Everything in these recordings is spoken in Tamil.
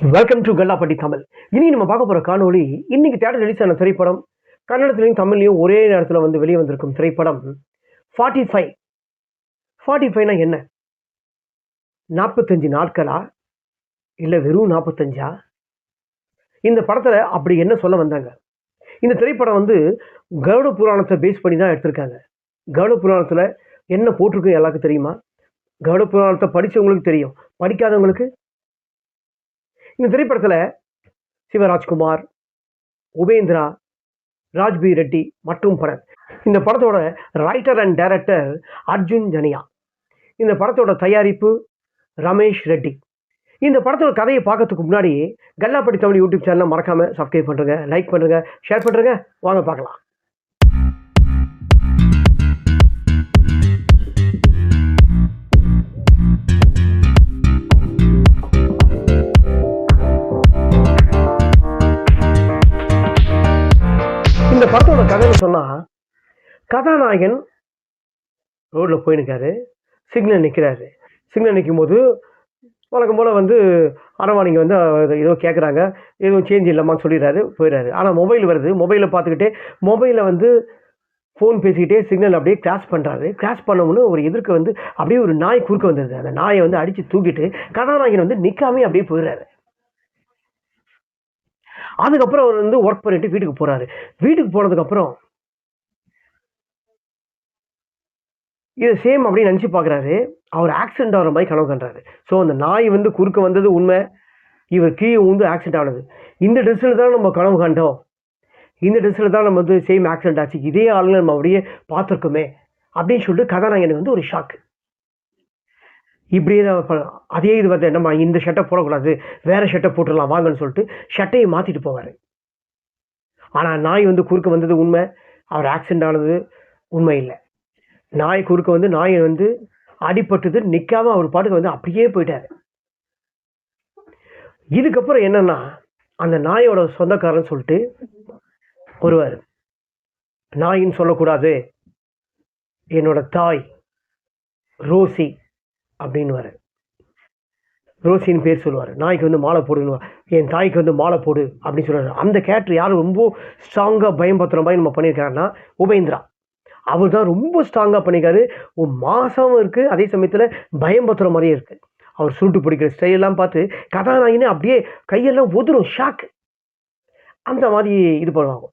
Welcome to Kallapatti Tamil. இனி நம்ம பார்க்க போகிற காணொளி இன்னைக்கு தேட்டர் ரிலீஸ் ஆன திரைப்படம், கன்னடத்துலையும் தமிழ்லையும் ஒரே நேரத்தில் வந்து வெளியே வந்திருக்கும் திரைப்படம் 45. 45னா என்ன? 45 நாட்களா இல்லை வெறும் 45ஆ? இந்த படத்தில் அப்படி என்ன சொல்ல வந்தாங்க? இந்த திரைப்படம் வந்து கருட புராணத்தை பேஸ் பண்ணி தான் எடுத்திருக்காங்க. கருட புராணத்தில் என்ன போட்டிருக்கு எல்லாருக்கும் தெரியுமா? கருட புராணத்தை படித்தவங்களுக்கு தெரியும், படிக்காதவங்களுக்கு இந்த திரைப்படத்தில் சிவராஜ்குமார், உபேந்திரா, ராஜ்பி ரெட்டி மற்றும் பலர். இந்த படத்தோட ரைட்டர் அண்ட் டைரக்டர் அர்ஜுன் ஜனியா. இந்த படத்தோட தயாரிப்பு ரமேஷ் ரெட்டி. இந்த படத்தோட கதையை பார்க்கறதுக்கு முன்னாடி கல்லாப்பட்டி தமிழ் யூடியூப் சேனலை மறக்காம சப்ஸ்கிரைப் பண்ணுங்க, லைக் பண்ணுங்க, ஷேர் பண்ணுங்க. வாங்க பார்க்கலாம். இந்த படத்தோட கதைன்னு சொன்னா, கதாநாயகன் ரோட்ல போயிருக்காரு, சிக்னல் நிற்கிறாரு. சிக்னல் நிற்கும் போது வழக்கம் போல் வந்து அரவாணிங்க வந்து ஏதோ கேட்குறாங்க, எதுவும் சேஞ்ச் இல்லைம்மான்னு சொல்லிடுறாரு, போயிடுறாரு. ஆனால் மொபைல் வருது, மொபைலை பார்த்துக்கிட்டே மொபைலில் வந்து ஃபோன் பேசிக்கிட்டே சிக்னல் அப்படியே கிராஸ் பண்ணுறாரு. கிராஸ் பண்ணோம்னு ஒரு எதிர்க்க வந்து அப்படியே ஒரு நாய் குறுக்க வந்துடுது. அந்த நாயை வந்து அடித்து தூக்கிட்டு கதாநாயகன் வந்து நிற்காமே அப்படியே போயிடுறாரு. அதுக்கப்புறம் அவர் வந்து ஒர்க் பண்ணிட்டு வீட்டுக்கு போறாரு. வீட்டுக்கு போனதுக்கப்புறம் இதை சேம் அப்படின்னு நினச்சி பார்க்குறாரு. அவர் ஆக்சிடென்ட் ஆகிற மாதிரி கனவு கண்டாரு. ஸோ அந்த நாய் வந்து குறுக்க வந்தது உண்மை, இவர் கீழே வந்து ஆக்சிடென்ட் ஆனது. இந்த ட்ரெஸ்ஸில் தான் நம்ம கனவு கண்டோம், இந்த ட்ரெஸ்ஸில் தான் நம்ம வந்து சேம் ஆக்சிடென்ட் ஆச்சு, இதே ஆளுங்க நம்ம அப்படியே பார்த்துருக்கோமே அப்படின்னு சொல்லிட்டு கதாநாயகனுக்கு வந்து ஒரு ஷாக்கு. இப்படியே தான் அதே இது வந்து நம்ம இந்த ஷர்ட்டை போடக்கூடாது, வேற ஷர்ட்டை போட்டுடலாம் வாங்கன்னு சொல்லிட்டு ஷர்ட்டையை மாற்றிட்டு போவார். ஆனால் நாய் வந்து குறுக்க வந்தது உண்மை, அவர் ஆக்சிடென்ட் ஆனது உண்மை இல்லை. நாய் குறுக்க வந்து நாயை வந்து அடிபட்டது, நிற்காம அவர் பாட்டுக்கு வந்து அப்படியே போயிட்டாரு. இதுக்கப்புறம் என்னன்னா, அந்த நாயோட சொந்தக்காரன் சொல்லிட்டு வருவார். நாயின்னு சொல்லக்கூடாது, என்னோட தாய் ரோசி அப்படின்னு வர ரோசின்னு பேர் சொல்லுவார். நாய்க்கு வந்து மாலை போடுன்னு, என் தாய்க்கு வந்து மாலை போடு அப்படின்னு சொல்லுவார். அந்த கேரக்டர் யாரும் ரொம்ப ஸ்ட்ராங்காக பயம்படுத்துகிற மாதிரி நம்ம பண்ணியிருக்காருன்னா உபேந்திரா. அவர் தான் ரொம்ப ஸ்ட்ராங்காக பண்ணியிருக்காரு. மாசமும் இருக்குது, அதே சமயத்தில் பயம்படுத்துகிற மாதிரியே இருக்குது. அவர் சுருட்டு பிடிக்கிற ஸ்டைலெல்லாம் பார்த்து கதாநாயகனே அப்படியே கையெல்லாம் ஒதுரும், ஷாக் அந்த மாதிரி இது பண்ணுவாங்க.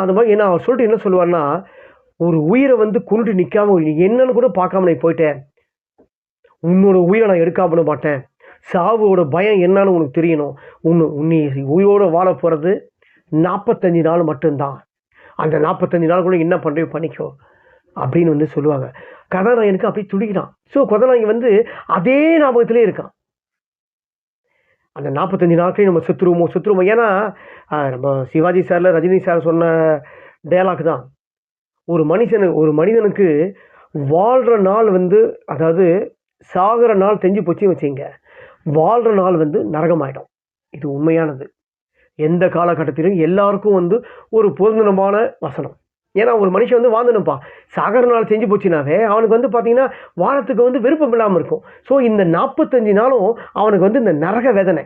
அந்த மாதிரி என்ன அவர் சொல்லிட்டு என்ன சொல்லுவார்னா, ஒரு உயிரை வந்து கொண்டு நிற்காம என்னன்னு கூட பார்க்காம நீ போயிட்டேன், உன்னோட உயிரை நான் எடுக்காம மாட்டேன், சாவோட பயம் என்னன்னு உனக்கு தெரியணும், உன்னை உயிரோடு வாழ போகிறது 45 நாள் மட்டும்தான், அந்த 45 நாளுக்குள்ள என்ன பண்ணுறோ பண்ணிக்கோ அப்படின்னு வந்து சொல்லுவாங்க. கதாநாயகனுக்கு அப்படி துடிக்கிறான். ஸோ கதாநாயகன் வந்து அதே ஞாபகத்திலே இருக்கான். அந்த 45 நாட்களையும் நம்ம சுற்றுருவோமோ. ஏன்னா நம்ம சிவாஜி சாரில் ரஜினி சார் சொன்ன டயலாக் தான், ஒரு மனிதனுக்கு வாழ்கிற நாள் வந்து, அதாவது சாகிற நாள் தெரிஞ்சு போச்சு வச்சுங்க, வாழ்கிற நாள் வந்து நரகமாயிடும். இது உண்மையானது. எந்த காலகட்டத்திலும் எல்லாருக்கும் வந்து ஒரு பொருந்தனமான வசனம். ஏன்னா ஒரு மனுஷன் வந்து வாழ்ந்துனுப்பான், சாகர நாள் செஞ்சு போச்சுனாவே அவனுக்கு வந்து பார்த்தீங்கன்னா வாழத்துக்கு வந்து விருப்பம் இல்லாமல் இருக்கும். ஸோ இந்த 45 நாளும் அவனுக்கு வந்து இந்த நரக வேதனை.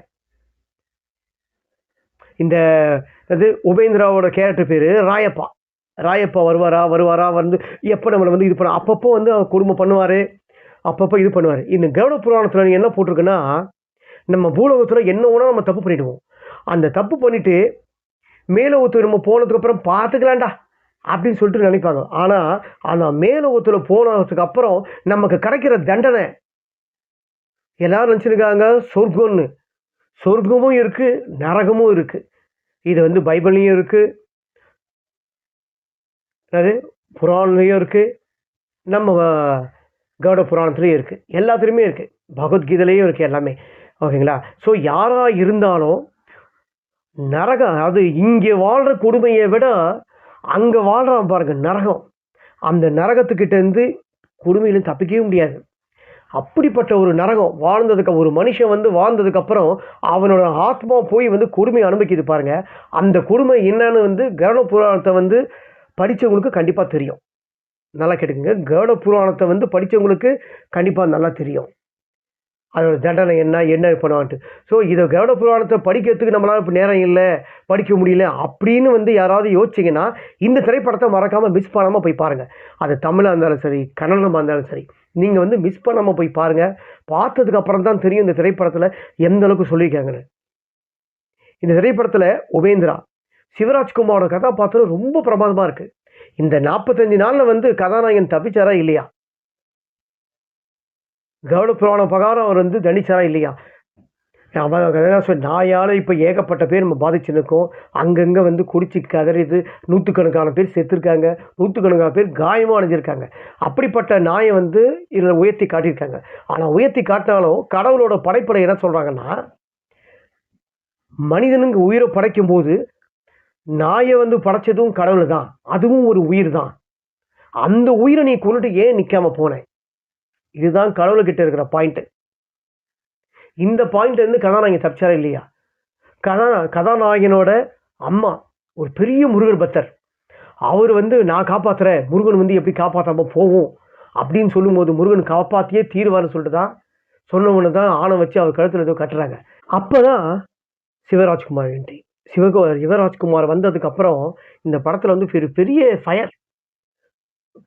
இந்த அது உபேந்திராவோட கேரக்டர் பேர் ராயப்பா. ராயப்பா வருவாரா வந்து எப்போ நம்மளை வந்து இது பண்ண அப்பப்போ வந்து அவர் குடும்பம் பண்ணுவார், அப்பப்போ இது பண்ணுவார். இந்த கருட புராணத்தில் என்ன போட்டிருக்குன்னா, நம்ம பூலோகத்தில் என்ன வேணால் நம்ம தப்பு பண்ணிவிடுவோம். அந்த தப்பு பண்ணிவிட்டு மேலோகத்தில் நம்ம போனதுக்கப்புறம் பார்த்துக்கலாம்டா அப்படின்னு சொல்லிட்டு நினைப்பாங்க. ஆனால் அந்த மேலோகத்தில் போனதுக்கு அப்புறம் நமக்கு கிடைக்கிற தண்டனை எல்லாரும் நினச்சிருக்காங்க சொர்க்கம்னு. சொர்க்கமும் இருக்குது, நரகமும் இருக்குது. இது வந்து பைபிள்லையும் இருக்குது, அது புராணலையும் இருக்குது, நம்ம கருட புராணத்துலேயும் இருக்குது, எல்லாத்துலேயுமே இருக்குது, பகவத்கீதையிலையும் இருக்குது, எல்லாமே. ஓகேங்களா? ஸோ யாராக இருந்தாலும் நரகம், அது இங்கே வாழ்கிற கொடுமையை விட அங்கே வாழ்கிறான் பாருங்க நரகம், அந்த நரகத்துக்கிட்டேருந்து கொடுமையிலும் தப்பிக்கவே முடியாது. அப்படிப்பட்ட ஒரு நரகம் வாழ்ந்ததுக்கு, ஒரு மனுஷன் வந்து வாழ்ந்ததுக்கப்புறம் அவனோட ஆத்மா போய் வந்து கொடுமையை அனுபவிக்குது பாருங்க. அந்த கொடுமை என்னன்னு வந்து கருட புராணத்தை வந்து படித்தவங்களுக்கு கண்டிப்பாக தெரியும். நல்லா கேட்டுக்குங்க, கருட புராணத்தை வந்து படித்தவங்களுக்கு கண்டிப்பாக நல்லா தெரியும். அதோட தண்டனை என்ன பண்ணுவான்ட்டு. ஸோ இதை கருட புராணத்தை படிக்கிறதுக்கு நம்மளால் இப்போ நேரம் இல்லை, படிக்க முடியல அப்படின்னு வந்து யாராவது யோசிச்சிங்கன்னா இந்த திரைப்படத்தை மறக்காமல் மிஸ் பண்ணாமல் போய் பாருங்கள். அது தமிழாக இருந்தாலும் சரி, கன்னடமாக இருந்தாலும் சரி, நீங்கள் வந்து மிஸ் பண்ணாமல் போய் பாருங்கள். பார்த்ததுக்கு அப்புறம் தான் தெரியும் இந்த திரைப்படத்தில் எந்த அளவுக்கு சொல்லியிருக்காங்கன்னு. இந்த திரைப்படத்தில் உபேந்திரா, சிவராஜ்குமாரோட கதாபாத்திரம் ரொம்ப பிரமாதமாக இருக்குது. இந்த 45 நாளில் வந்து கதாநாயகன் தப்பிச்சாரா இல்லையா? கருட புராணம் பிரகாரம் அவர் வந்து தண்டிச்சாரா இல்லையா? நாயால் இப்போ ஏகப்பட்ட பேர் நம்ம பாதிச்சு நிற்கும். அங்கங்கே வந்து குடிச்சு கதறிது, நூற்றுக்கணக்கான பேர் செத்துருக்காங்க, நூற்றுக்கணக்கான பேர் காயமாக அடைஞ்சிருக்காங்க. அப்படிப்பட்ட நாயை வந்து இதில் உயர்த்தி காட்டியிருக்காங்க. ஆனால் உயர்த்தி காட்டினாலும் கடவுளோட படைப்படை என்ன சொல்கிறாங்கன்னா, மனிதனுக்கு உயிரை படைக்கும் போது நாயை வந்து படைச்சதும் கடவுள் தான், அதுவும் ஒரு உயிர் தான். அந்த உயிரை நீ கொண்டுட்டு ஏன் நிற்காம போனேன்? இதுதான் கடவுள்கிட்ட இருக்கிற பாயிண்ட். இந்த பாயிண்ட் இருந்து கதாநாயகன் தப்பிச்சாரா இல்லையா? கதாநாயகனோட அம்மா ஒரு பெரிய முருகர் பக்தர். அவர் வந்து நான் காப்பாத்துறேன், முருகன் வந்து எப்படி காப்பாற்றாம போவோம் அப்படின்னு சொல்லும்போது முருகன் காப்பாற்றியே தீர்வான்னு சொல்லிட்டு தான் சொன்னவனு தான் ஆணை வச்சு அவர் கழுத்தில் ஏதோ கட்டுறாங்க. அப்போதான் சிவராஜ்குமார் என்ட்ரி. சிவராஜ்குமார் வந்ததுக்கு அப்புறம் இந்த படத்தில் வந்து பெரிய ஃபயர்.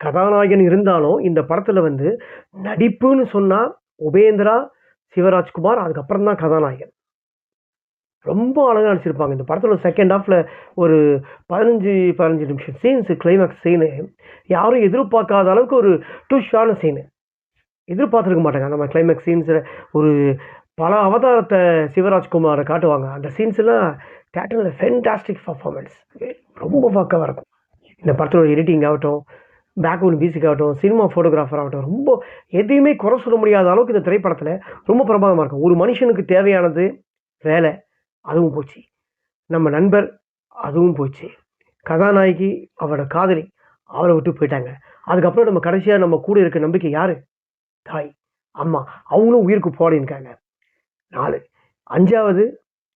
கதாநாயகன் இருந்தாலும் இந்த படத்தில் வந்து நடிப்புன்னு சொன்னால் உபேந்திரா, சிவராஜ்குமார், அதுக்கப்புறம் தான் கதாநாயகன். ரொம்ப அழகாக நடிச்சிருப்பாங்க. இந்த படத்தில் செகண்ட் ஹாஃபில் ஒரு 15 நிமிஷம் சீன்ஸு, கிளைமேக்ஸ் சீனு யாரும் எதிர்பார்க்காத அளவுக்கு ஒரு டுஷான சீனு. எதிர்பார்த்துருக்க மாட்டாங்க அந்த மாதிரி கிளைமேக்ஸ் சீன்ஸில். ஒரு பல அவதாரத்தை சிவராஜ்குமாரை காட்டுவாங்க. அந்த சீன்ஸ்லாம் தேட்டரில் ஃபென்டாஸ்டிக் பர்ஃபார்மன்ஸ், ரொம்ப பக்கமாக இருக்கும். இந்த படத்தோட எடிட்டிங் ஆகட்டும், பேக்ரவுண்ட் மியூசிக் ஆகட்டும், சினிமா ஃபோட்டோகிராஃபர் ஆகட்டும், ரொம்ப எதையுமே குறை சொல்ல முடியாத அளவுக்கு இந்த திரைப்படத்தில் ரொம்ப பிரமாதமாக இருக்கும். ஒரு மனுஷனுக்கு தேவையானது வேலை, அதுவும் போச்சு. நம்ம நண்பர், அதுவும் போச்சு. கதாநாயகி, அவரோட காதலி, அவரை விட்டு போயிட்டாங்க. அதுக்கப்புறம் நம்ம கடைசியாக நம்ம கூட இருக்க நம்பிக்கை யார்? தாய், அம்மா, அவங்களும் உயிருக்கு போடின்னுக்காங்க. 4 5வது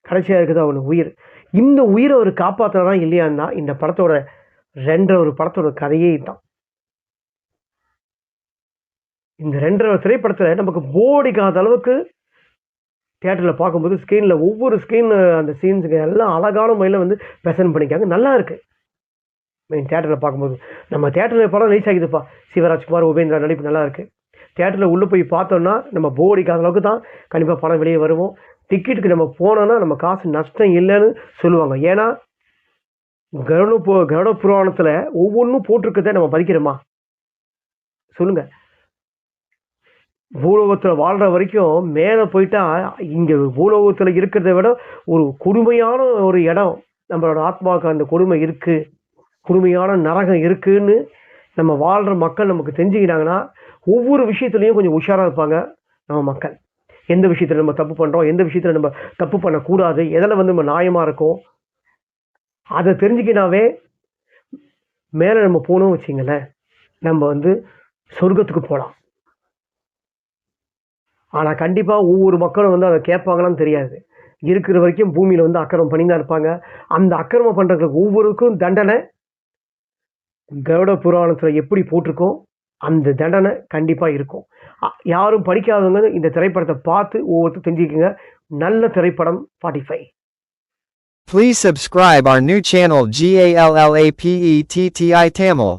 கடைசியாக இருக்குது அவனுக்கு உயிர். இந்த உயிரை அவர் காப்பாற்றுறதா இல்லையான்னா இந்த படத்தோட ஒரு படத்தோட கதையே தான். இந்த 2 திரைப்படத்தில் நமக்கு போடிக்காத அளவுக்கு தியேட்டரில் பார்க்கும்போது ஸ்க்ரீனில் ஒவ்வொரு ஸ்க்ரீன் அந்த சீன்ஸுக்கு எல்லாம் அழகான முறையில் வந்து ப்ரெசென்ட் பண்ணிக்காங்க. நல்லா இருக்குது மெயின் தியேட்டரில் பார்க்கும்போது. நம்ம தியேட்டரில் படம் ரிலீஸ் ஆகிதுப்பா, சிவராஜ்குமார், உபேந்திரா நடிப்பு நல்லா இருக்குது. தியேட்டரில் உள்ளே போய் பார்த்தோன்னா நம்ம போடிக்காத அளவுக்கு தான் கண்டிப்பாக படம் வெளியே வருவோம். டிக்கெட்டுக்கு நம்ம போனோன்னா நம்ம காசு நஷ்டம் இல்லைன்னு சொல்லுவாங்க. ஏன்னா கருட புராணத்தில் ஒவ்வொன்றும் போட்டிருக்கதை நம்ம மதிக்கிறோமா சொல்லுங்கள்? பூலோகத்தில் வாழ்கிற வரைக்கும் மேலே போயிட்டா இங்கே பூலோகத்தில் இருக்கிறத விட ஒரு கொடுமையான ஒரு இடம் நம்மளோட ஆத்மாவுக்கு அந்த கொடுமை இருக்குது, கொடுமையான நரகம் இருக்குதுன்னு நம்ம வாழ்கிற மக்கள் நமக்கு தெரிஞ்சுக்கிட்டாங்கன்னா ஒவ்வொரு விஷயத்துலையும் கொஞ்சம் உஷாராக இருப்பாங்க நம்ம மக்கள். எந்த விஷயத்தில் நம்ம தப்பு பண்ணுறோம், எந்த விஷயத்தில் நம்ம தப்பு பண்ணக்கூடாது, எதில் வந்து நம்ம நியாயமாக இருக்கோம், அதை தெரிஞ்சுக்கினாவே மேலே நம்ம போகணும் வச்சிங்களேன், நம்ம வந்து சொர்க்கத்துக்கு போகலாம். ஆனால் கண்டிப்பாக ஒவ்வொரு மக்களும் வந்து அதை கேட்பாங்களான்னு தெரியாது. இருக்கிற வரைக்கும் பூமியில் வந்து அக்கிரமம் பண்ணி தான் இருப்பாங்க. அந்த அக்கிரமம் பண்ணுறதுக்கு ஒவ்வொருக்கும் தண்டனை கருட புராணத்தில் எப்படி போட்டிருக்கோம் அந்த தண்டனை கண்டிப்பாக இருக்கும். யாரும் படிக்காதவங்க இந்த திரைப்படத்தை பார்த்து ஒவ்வொருத்தரும் தெரிஞ்சுக்கங்க. நல்ல திரைப்படம் 45. Please subscribe our new channel GALLAPETTI Tamil.